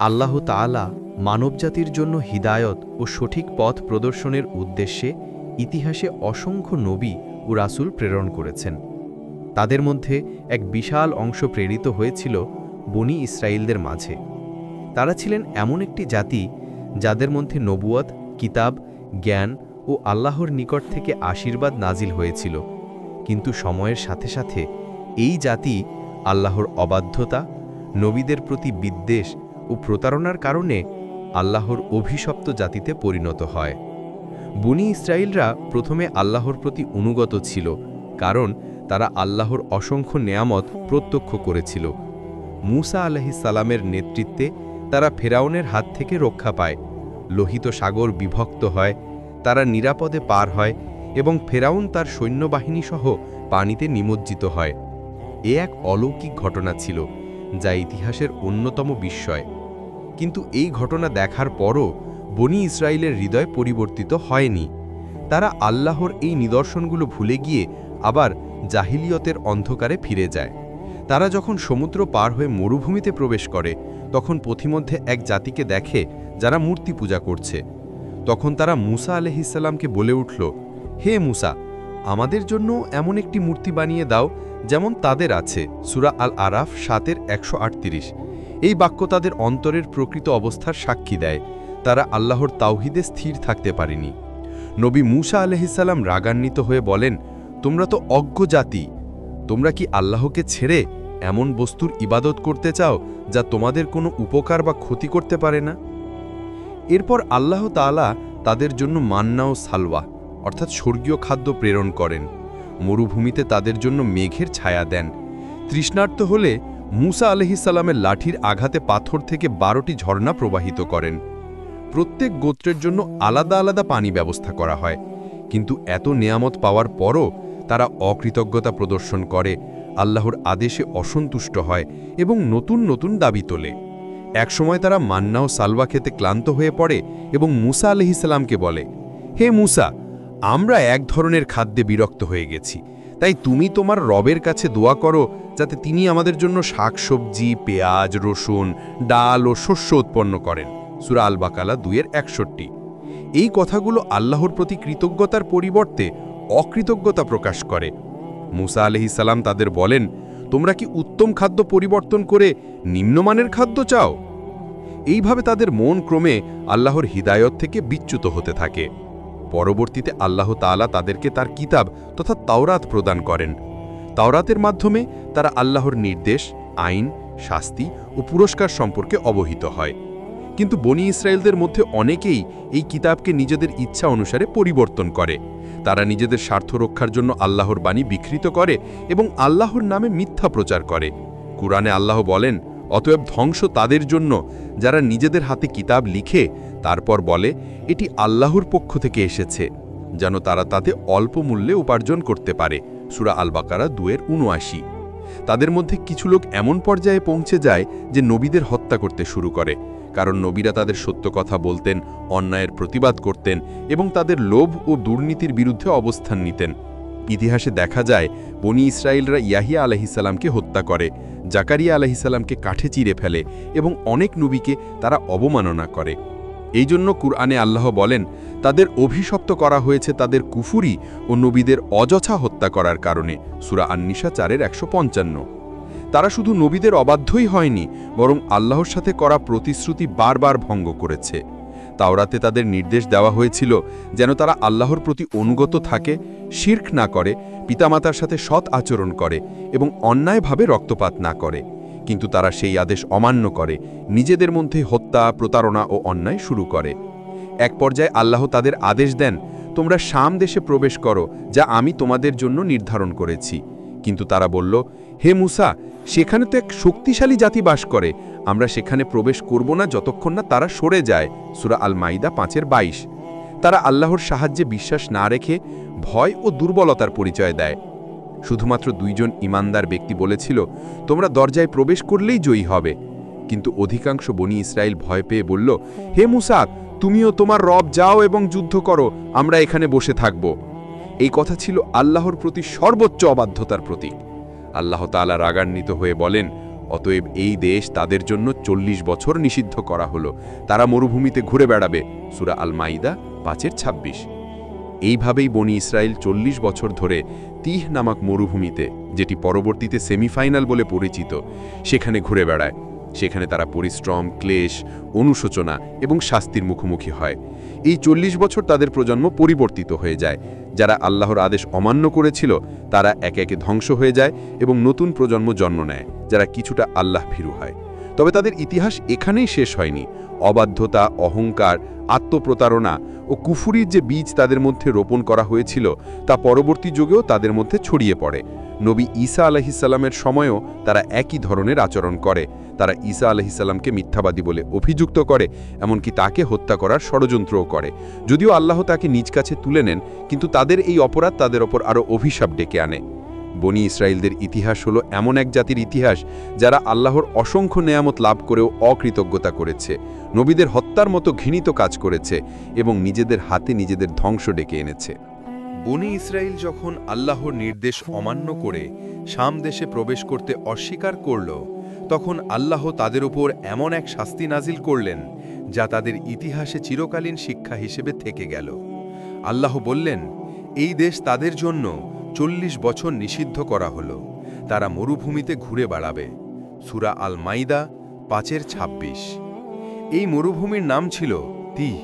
আল্লাহ তাআলা মানবজাতির জন্য হিদায়ত ও সঠিক পথ প্রদর্শনের উদ্দেশ্যে ইতিহাসে অসংখ্য নবী ও রাসূল প্রেরণ করেছেন। তাদের মধ্যে এক বিশাল অংশ প্রেরিত হয়েছিল বনী ইসরায়েলদের মাঝে। তারা ছিলেন এমন একটি জাতি যাদের মধ্যে নবুয়ত, কিতাব, জ্ঞান ও আল্লাহর নিকট থেকে আশীর্বাদ নাজিল হয়েছিল। কিন্তু সময়ের সাথে সাথে এই জাতি আল্লাহর অবাধ্যতা, নবীদের প্রতি বিদ্বেষ ও প্রতারণার কারণে আল্লাহর অভিশপ্ত জাতিতে পরিণত হয়। বনী ইসরায়েলরা প্রথমে আল্লাহর প্রতি অনুগত ছিল, কারণ তারা আল্লাহর অসংখ্য নেয়ামত প্রত্যক্ষ করেছিল। মূসা আলাইহিস সালামের নেতৃত্বে তারা ফেরাউনের হাত থেকে রক্ষা পায়, লোহিত সাগর বিভক্ত হয়, তারা নিরাপদে পার হয় এবং ফেরাউন তার সৈন্যবাহিনী সহ পানিতে নিমজ্জিত হয়। এ এক অলৌকিক ঘটনা ছিল, যা ইতিহাসের অন্যতম বিস্ময়। কিন্তু এই ঘটনা দেখার পরও বনী ইসরায়েলের হৃদয় পরিবর্তিত হয়নি। তারা আল্লাহর এই নিদর্শনগুলো ভুলে গিয়ে আবার জাহিলিয়তের অন্ধকারে ফিরে যায়। তারা যখন সমুদ্র পার হয়ে মরুভূমিতে প্রবেশ করে, তখন পথিমধ্যে এক জাতিকে দেখে যারা মূর্তি পূজা করছে। তখন তারা মূসা আলাইহিস সালামকে বলে উঠল, হে মূসা, আমাদের জন্য এমন একটি মূর্তি বানিয়ে দাও যেমন তাদের আছে। সূরা আল আরাফ 7-138। এই বাক্য তাদের অন্তরের প্রকৃত অবস্থার সাক্ষী দেয়। তারা আল্লাহর তাওহীদে স্থির থাকতে পারেনি। নবী মূসা আলাইহিস সালাম রাগান্বিত হয়ে বলেন, তোমরা তো অজ্ঞ জাতি, তোমরা কি আল্লাহকে ছেড়ে এমন বস্তুর ইবাদত করতে চাও যা তোমাদের কোনো উপকার বা ক্ষতি করতে পারে না? এরপর আল্লাহ তাআলা তাদের জন্য মান্না ও সালওয়া অর্থাৎ স্বর্গীয় খাদ্য প্রেরণ করেন। মরুভূমিতে তাদের জন্য মেঘের ছায়া দেন। তৃষ্ণার্ত হলে মূসা আলাইহিস সালামের লাঠির আঘাতে পাথর থেকে 12টি ঝর্ণা প্রবাহিত করেন। প্রত্যেক গোত্রের জন্য আলাদা আলাদা পানি ব্যবস্থা করা হয়। কিন্তু এত নেয়ামত পাওয়ার পরও তারা অকৃতজ্ঞতা প্রদর্শন করে, আল্লাহর আদেশে অসন্তুষ্ট হয় এবং নতুন নতুন দাবি তোলে। একসময় তারা মান্না ও সালওয়া খেতে ক্লান্ত হয়ে পড়ে এবং মূসা আলাইহিস সালামকে বলে, হে মূসা, আমরা এক ধরনের খাদ্যে বিরক্ত হয়ে গেছি, তাই তুমি তোমার রবের কাছে দোয়া করো যাতে তিনি আমাদের জন্য শাকসবজি, পেঁয়াজ, রসুন, ডাল ও শস্য উৎপন্ন করেন। সূরা আল বাকারা 2-61। এই কথাগুলো আল্লাহর প্রতি কৃতজ্ঞতার পরিবর্তে অকৃতজ্ঞতা প্রকাশ করে। মূসা আলাইহিস সালাম তাদের বলেন, তোমরা কি উত্তম খাদ্য পরিবর্তন করে নিম্নমানের খাদ্য চাও? এইভাবে তাদের মন ক্রমে আল্লাহর হিদায়ত থেকে বিচ্যুত হতে থাকে। পরবর্তীতে আল্লাহ তাআলা তাদেরকে তার কিতাব তথা তাওরাত প্রদান করেন। তাওরাতের মাধ্যমে তারা আল্লাহর নির্দেশ, আইন, শাস্তি ও পুরস্কার সম্পর্কে অবহিত হয়। কিন্তু বনী ইসরায়েলদের মধ্যে অনেকেই এই কিতাবকে নিজেদের ইচ্ছা অনুসারে পরিবর্তন করে। তারা নিজেদের স্বার্থ রক্ষার জন্য আল্লাহর বাণী বিকৃত করে এবং আল্লাহর নামে মিথ্যা প্রচার করে। কুরআনে আল্লাহ বলেন, অতএব ধ্বংস তাদের জন্য যারা নিজেদের হাতে কিতাব লিখে তারপর বলে এটি আল্লাহর পক্ষ থেকে এসেছে, যেন তারা তাতে অল্প মূল্যে উপার্জন করতে পারে। সূরা আল বাকারা 2-79। তাদের মধ্যে কিছু লোক এমন পর্যায়ে পৌঁছে যায় যে নবীদের হত্যা করতে শুরু করে, কারণ নবীরা তাদের সত্য কথা বলতেন, অন্যায়ের প্রতিবাদ করতেন এবং তাদের লোভ ও দুর্নীতির বিরুদ্ধে অবস্থান নিতেন। ইতিহাসে দেখা যায় বনী ইসরায়েলরা ইয়াহিয়া আলাইহিস সালামকে হত্যা করে, জাকারিয়া আলাইহিস সালামকে কাঠে চিরে ফেলে এবং অনেক নবীকে তারা অবমাননা করে। এই জন্য কুরআনে আল্লাহ বলেন, তাদের অভিশপ্ত করা হয়েছে তাদের কুফুরি ও নবীদের অযথা হত্যা করার কারণে। সূরা আন-নিসা 4-155। তারা শুধু নবীদের অবাধ্যই হয়নি, বরং আল্লাহর সাথে করা প্রতিশ্রুতি বারবার ভঙ্গ করেছে। তাওরাতে তাদের নির্দেশ দেওয়া হয়েছিল যেন তারা আল্লাহর প্রতি অনুগত থাকে, শিরক না করে, পিতামাতার সাথে সৎ আচরণ করে এবং অন্যায়ভাবে রক্তপাত না করে। কিন্তু তারা সেই আদেশ অমান্য করে, নিজেদের মধ্যে হত্যা, প্রতারণা ও অন্যায় শুরু করে। এক পর্যায়ে আল্লাহ তাদের আদেশ দেন, তোমরা শাম দেশে প্রবেশ করো, যা আমি তোমাদের জন্য নির্ধারণ করেছি। কিন্তু তারা বলল, হে মূসা, সেখানে তো এক শক্তিশালী জাতি বাস করে, আমরা সেখানে প্রবেশ করব না যতক্ষণ না তারা সরে যায়। সূরা আল মাইদা 5-22। তারা আল্লাহর সাহায্যে বিশ্বাস না রেখে ভয় ও দুর্বলতার পরিচয় দেয়। শুধুমাত্র 2 জন ইমানদার ব্যক্তি বলেছিল, তোমরা দরজায় প্রবেশ করলেই জয়ী হবে। কিন্তু অধিকাংশ বনী ইসরায়েল ভয় পেয়ে বলল, হে মূসা, তুমিও তোমার রব যাও এবং যুদ্ধ করো, আমরা এখানে বসে থাকব। এই কথা ছিল আল্লাহর প্রতি সর্বোচ্চ অবাধ্যতার প্রতীক। আল্লাহ তাআলা রাগান্বিত হয়ে বলেন, অতএব এই দেশ তাদের জন্য 40 বছর নিষিদ্ধ করা হলো, তারা মরুভূমিতে ঘুরে বেড়াবে। সূরা আল মাইদা 5:26। এইভাবেই বনি ইসরায়েল 40 বছর ধরে তিহ নামক মরুভূমিতে, যেটি পরবর্তীতে সেমিফাইনাল বলে পরিচিত, সেখানে ঘুরে বেড়ায়। সেখানে তারা পরিশ্রম, ক্লেশ, অনুশোচনা এবং শাস্তির মুখোমুখি হয়। এই 40 বছর তাদের প্রজন্ম পরিবর্তিত হয়ে যায়। যারা আল্লাহর আদেশ অমান্য করেছিল তারা একে একে ধ্বংস হয়ে যায় এবং নতুন প্রজন্ম জন্ম নেয়, যারা কিছুটা আল্লাহ ভীরু হয়। তবে তাদের ইতিহাস এখানেই শেষ হয়নি। অবাধ্যতা, অহংকার, আত্মপ্রতারণা ও কুফুরির যে বীজ তাদের মধ্যে রোপণ করা হয়েছিল তা পরবর্তী যুগেও তাদের মধ্যে ছড়িয়ে পড়ে। নবী ঈসা আলাইহিসসালামের সময়ও তারা একই ধরনের আচরণ করে। তারা ঈসা আলাইহিসসালামকে মিথ্যাবাদী বলে অভিযুক্ত করে, এমনকি তাকে হত্যা করার ষড়যন্ত্রও করে। যদিও আল্লাহ তাকে নিজ কাছে তুলে নেন, কিন্তু তাদের এই অপরাধ তাদের ওপর আরও অভিশাপ ডেকে আনে। বনি ইসরায়েলদের ইতিহাস হলো এমন এক জাতির ইতিহাস যারা আল্লাহর অসংখ্য নেয়ামত লাভ করেও অকৃতজ্ঞতা করেছে, নবীদের হত্যার মতো ঘৃণিত কাজ করেছে এবং নিজেদের হাতে নিজেদের ধ্বংস ডেকে এনেছে। বনি ইসরায়েল যখন আল্লাহর নির্দেশ অমান্য করে শাম দেশে প্রবেশ করতে অস্বীকার করল, তখন আল্লাহ তাদের উপর এমন এক শাস্তি নাজিল করলেন যা তাদের ইতিহাসে চিরকালীন শিক্ষা হিসেবে থেকে গেল। আল্লাহ বললেন, এই দেশ তাদের জন্য 40 বছর নিষিদ্ধ করা হলো, তারা মরুভূমিতে ঘুরে বেড়াবে। সূরা আল মাইদা 5:26। এই মরুভূমির নাম ছিল তিহ,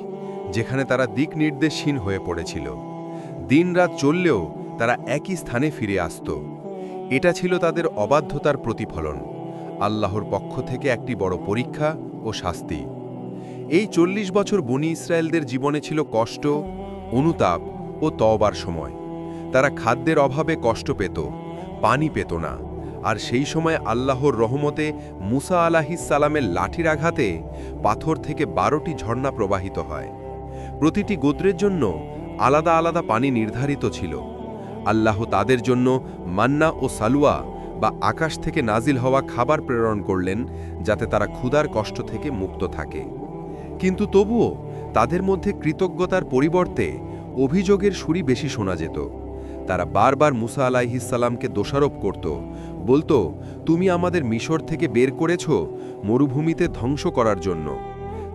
যেখানে তারা দিক নির্দেশহীন হয়ে পড়েছিল। দিনরাত চললেও তারা একই স্থানে ফিরে আসত। এটা ছিল তাদের অবাধ্যতার প্রতিফলন, আল্লাহর পক্ষ থেকে একটি বড় পরীক্ষা ও শাস্তি। এই 40 বছর বনি ইসরায়েলদের জীবনে ছিল কষ্ট, অনুতাপ ও তওবার সময়। তারা খাদ্যের অভাবে কষ্ট পেত, পানি পেত না, আর সেই সময় আল্লাহর রহমতে মুসা আলাইহিসসালামের লাঠির আঘাতে পাথর থেকে 12টি ঝর্ণা প্রবাহিত হয়। প্রতিটি গোত্রের জন্য আলাদা আলাদা পানি নির্ধারিত ছিল। আল্লাহ তাদের জন্য মান্না ও সালুয়া বা আকাশ থেকে নাজিল হওয়া খাবার প্রেরণ করলেন, যাতে তারা ক্ষুধার কষ্ট থেকে মুক্ত থাকে। কিন্তু তবুও তাদের মধ্যে কৃতজ্ঞতার পরিবর্তে অভিযোগের সুরই বেশি শোনা যেত। তারা বারবার মুসা আলাইহিসসালামকে দোষারোপ করত, বলতো, তুমি আমাদের মিশর থেকে বের করেছ মরুভূমিতে ধ্বংস করার জন্য।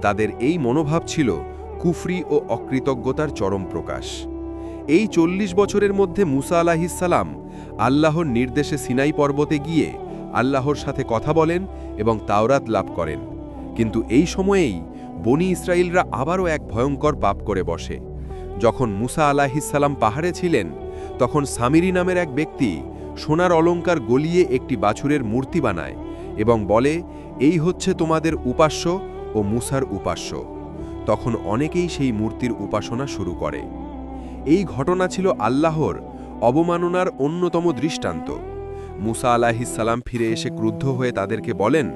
তাদের এই মনোভাব ছিল কুফরি ও অকৃতজ্ঞতার চরম প্রকাশ। এই 40 বছরের মধ্যে মুসা আলাইহিসসালাম আল্লাহর নির্দেশে সিনাই পর্বতে গিয়ে আল্লাহর সাথে কথা বলেন এবং তাওরাত লাভ করেন। কিন্তু এই সময়েই বনি ইসরায়েলরা আবারও এক ভয়ঙ্কর পাপ করে বসে। যখন মুসা আলাইহিসসালাম পাহাড়ে ছিলেন, তখন সামিরি নামের এক ব্যক্তি সোনার অলংকার গলিয়ে একটি বাছুরের মূর্তি বানায় এবং বলে, এই হচ্ছে তোমাদের উপাস্য ও মুসার উপাস্য। তখন অনেকেই সেই মূর্তির উপাসনা শুরু করে। এই ঘটনা ছিল আল্লাহর অবমাননার অন্যতম দৃষ্টান্ত। মুসা আলাইহিসসালাম ফিরে এসে ক্রুদ্ধ হয়ে তাদেরকে বলেন,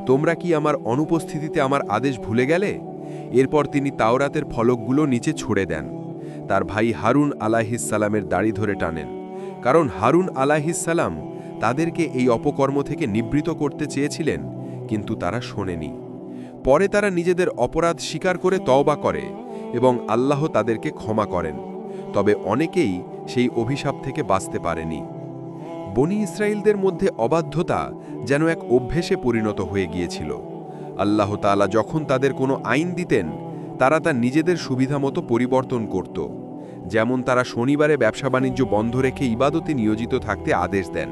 তোমরা কি আমার অনুপস্থিতিতে আমার আদেশ ভুলে গেলে? এরপর তিনি তাওরাতের ফলকগুলো নিচে ছুঁড়ে দেন। তার ভাই হারুন আলাইহিসসালামের দাড়ি ধরে টানেন, কারণ হারুন আলাইহিসসালাম তাদেরকে এই অপকর্ম থেকে নিবৃত করতে চেয়েছিলেন, কিন্তু তারা শোনেনি। পরে তারা নিজেদের অপরাধ স্বীকার করে তওবা করে এবং আল্লাহ তাদেরকে ক্ষমা করেন। তবে অনেকেই সেই অভিশাপ থেকে বাঁচতে পারেনি। বনি ইসরায়েলদের মধ্যে অবাধ্যতা যেন এক অভ্যেসে পরিণত হয়ে গিয়েছিল। আল্লাহ তাআলা যখন তাদের কোনো আইন দিতেন, তারা তা নিজেদের সুবিধামতো পরিবর্তন করত। যেমন তারা শনিবারে ব্যবসা বাণিজ্য বন্ধ রেখে ইবাদতে নিয়োজিত থাকতে আদেশ দেন,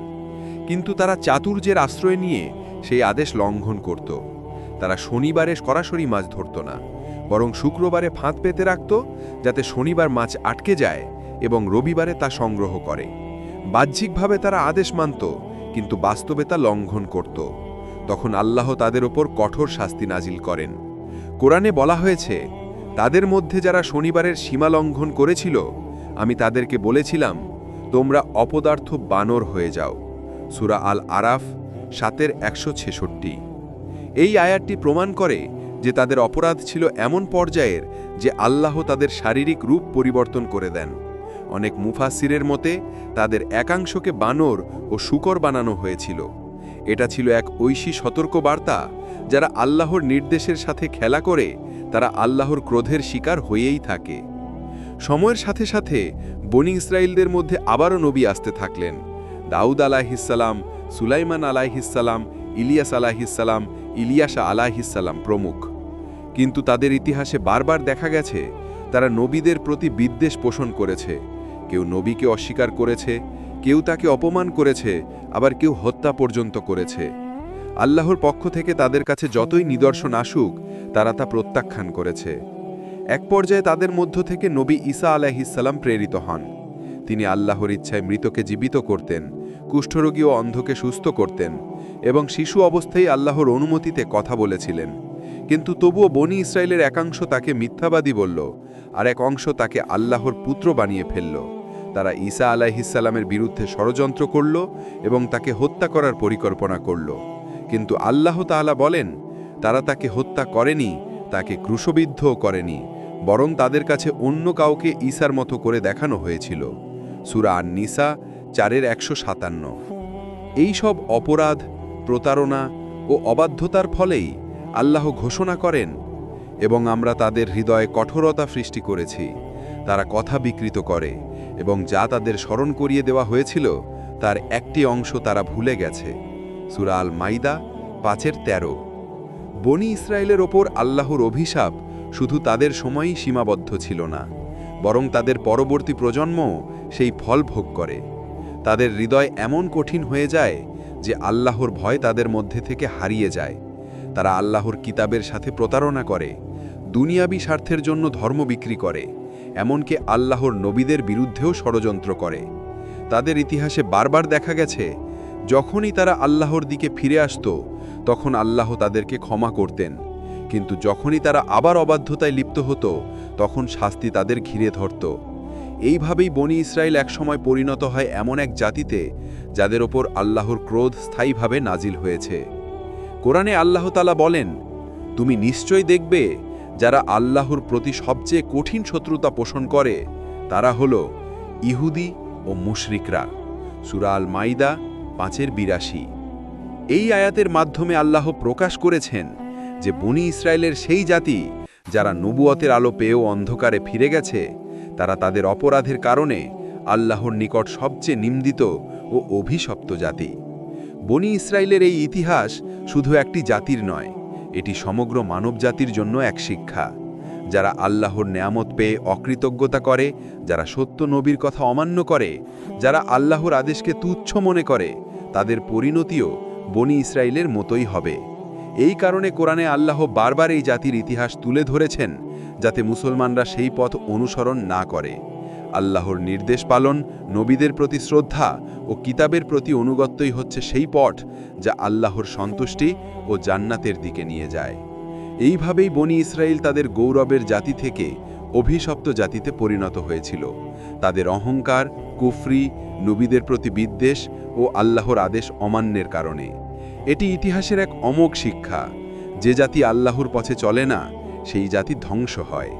কিন্তু তারা চাতুর্যের আশ্রয় নিয়ে সেই আদেশ লঙ্ঘন করত। তারা শনিবারে সরাসরি মাছ ধরত না, বরং শুক্রবারে ফাঁদ পেতে রাখত, যাতে শনিবার মাছ আটকে যায় এবং রবিবারে তা সংগ্রহ করে। বাহ্যিকভাবে তারা আদেশ মানত, কিন্তু বাস্তবে তা লঙ্ঘন করত। তখন আল্লাহ তাদের ওপর কঠোর শাস্তি নাজিল করেন। কোরআনে বলা হয়েছে, তাদের মধ্যে যারা শনিবারের সীমা লঙ্ঘন করেছিল, আমি তাদেরকে বলেছিলাম, তোমরা অপদার্থ বানর হয়ে যাও। সূরা আল আরাফ 7:166। এই আয়াতটি প্রমাণ করে যে তাদের অপরাধ ছিল এমন পর্যায়ের যে আল্লাহ তাদের শারীরিক রূপ পরিবর্তন করে দেন। অনেক মুফাসসিরের মতে তাদের একাংশকে বানর ও শূকর বানানো হয়েছিল। এটা ছিল এক ঐশী সতর্ক বার্তা, যারা আল্লাহর নির্দেশের সাথে খেলা করে তারা আল্লাহর ক্রোধের শিকার হয়েই থাকে। সময়ের সাথে সাথে বনি ইসরায়েলদের মধ্যে আবারও নবী আসতে থাকলেন। দাউদ আলাইহিসসালাম, সুলাইমান আলাইহিসসালাম ইলিয়াস আলাইহিসসালাম, ইলিয়াসা আলাইহিসসালাম প্রমুখ। কিন্তু তাদের ইতিহাসে বারবার দেখা গেছে তারা নবীদের প্রতি বিদ্বেষ পোষণ করেছে। কেউ নবীকে অস্বীকার করেছে, কেউ তাকে অপমান করেছে, আবার কেউ হত্যা পর্যন্ত করেছে। আল্লাহর পক্ষ থেকে তাদের কাছে যতই নিদর্শন আসুক, তারা তা প্রত্যাখ্যান করেছে। এক পর্যায়ে তাদের মধ্য থেকে নবী ঈসা আলাইহিসসালাম প্রেরিত হন। তিনি আল্লাহর ইচ্ছায় মৃতকে জীবিত করতেন, কুষ্ঠরোগী ও অন্ধকে সুস্থ করতেন এবং শিশু অবস্থায় আল্লাহর অনুমতিতে কথা বলেছিলেন। কিন্তু তবুও বনি ইসরায়েলের একাংশ তাকে মিথ্যাবাদী বলল, আর এক অংশ তাকে আল্লাহর পুত্র বানিয়ে ফেলল। তারা ঈসা আলাইহিসসালামের বিরুদ্ধে ষড়যন্ত্র করল এবং তাকে হত্যা করার পরিকল্পনা করল। কিন্তু আল্লাহ তাআলা বলেন, তারা তাকে হত্যা করেনি, তাকে ক্রুশবিদ্ধও করেনি, বরং তাদের কাছে অন্য কাউকে ঈসার মতো করে দেখানো হয়েছিল। সূরা আন-নিসা 4:157। এই সব অপরাধ, প্রতারণা ও অবাধ্যতার ফলেই আল্লাহ ঘোষণা করেন, এবং আমরা তাদের হৃদয়ে কঠোরতা সৃষ্টি করেছি। তারা কথা বিকৃত করে এবং যা তাদের স্মরণ করিয়ে দেওয়া হয়েছিল তার একটি অংশ তারা ভুলে গেছে। সূরা আল মাইদা 5:13। বনি ইসরায়েলের ওপর আল্লাহর অভিশাপ শুধু তাদের সময়ই সীমাবদ্ধ ছিল না, বরং তাদের পরবর্তী প্রজন্মও সেই ফল ভোগ করে। তাদের হৃদয় এমন কঠিন হয়ে যায় যে আল্লাহর ভয় তাদের মধ্যে থেকে হারিয়ে যায়। তারা আল্লাহর কিতাবের সাথে প্রতারণা করে, দুনিয়াবী স্বার্থের জন্য ধর্ম বিক্রি করে, এমনকি আল্লাহর নবীদের বিরুদ্ধেও ষড়যন্ত্র করে। তাদের ইতিহাসে বারবার দেখা গেছে, যখনই তারা আল্লাহর দিকে ফিরে আসত তখন আল্লাহ তাদেরকে ক্ষমা করতেন, কিন্তু যখনই তারা আবার অবাধ্যতায় লিপ্ত হতো তখন শাস্তি তাদের ঘিরে ধরত। এইভাবেই বনি ইসরায়েল একসময় পরিণত হয় এমন এক জাতিতে যাদের ওপর আল্লাহর ক্রোধ স্থায়ীভাবে নাজিল হয়েছে। কোরআনে আল্লাহ তাআলা বলেন, তুমি নিশ্চয় দেখবে যারা আল্লাহর প্রতি সবচেয়ে কঠিন শত্রুতা পোষণ করে তারা হলো ইহুদি ও মুশরিকরা। সূরা আল মাইদা 5:82। এই আয়াতের মাধ্যমে আল্লাহ প্রকাশ করেছেন যে বনি ইসরায়েলের সেই জাতি যারা নবুয়তের আলো পেয়েও অন্ধকারে ফিরে গেছে, তারা তাদের অপরাধের কারণে আল্লাহর নিকট সবচেয়ে নিন্দিত ও অভিশপ্ত জাতি। বনি ইসরায়েলের এই ইতিহাস শুধু একটি জাতির নয়, এটি সমগ্র মানবজাতির জন্য এক শিক্ষা। যারা আল্লাহর নেয়ামত পেয়ে অকৃতজ্ঞতা করে, যারা সত্য নবীর কথা অমান্য করে, যারা আল্লাহর আদেশকে তুচ্ছ মনে করে, তাদের পরিণতিও বনি ইসরায়েলের মতোই হবে। এই কারণে কোরআনে আল্লাহ বারবার এই জাতির ইতিহাস তুলে ধরেছেন, যাতে মুসলমানরা সেই পথ অনুসরণ না করে। আল্লাহর নির্দেশ পালন, নবীদের প্রতি শ্রদ্ধা ও কিতাবের প্রতি অনুগত্যই হচ্ছে সেই পথ যা আল্লাহর সন্তুষ্টি ও জান্নাতের দিকে নিয়ে যায়। এইভাবেই বনি ইসরায়েল তাদের গৌরবের জাতি থেকে অভিশপ্ত জাতিতে পরিণত হয়েছিল, তাদের অহংকার, কুফরি, নবীদের প্রতি বিদ্বেষ ও আল্লাহর আদেশ অমান্যের কারণে। এটি ইতিহাসের এক অমোঘ শিক্ষা, যে জাতি আল্লাহর পথে চলে না সেই জাতি ধ্বংস হয়।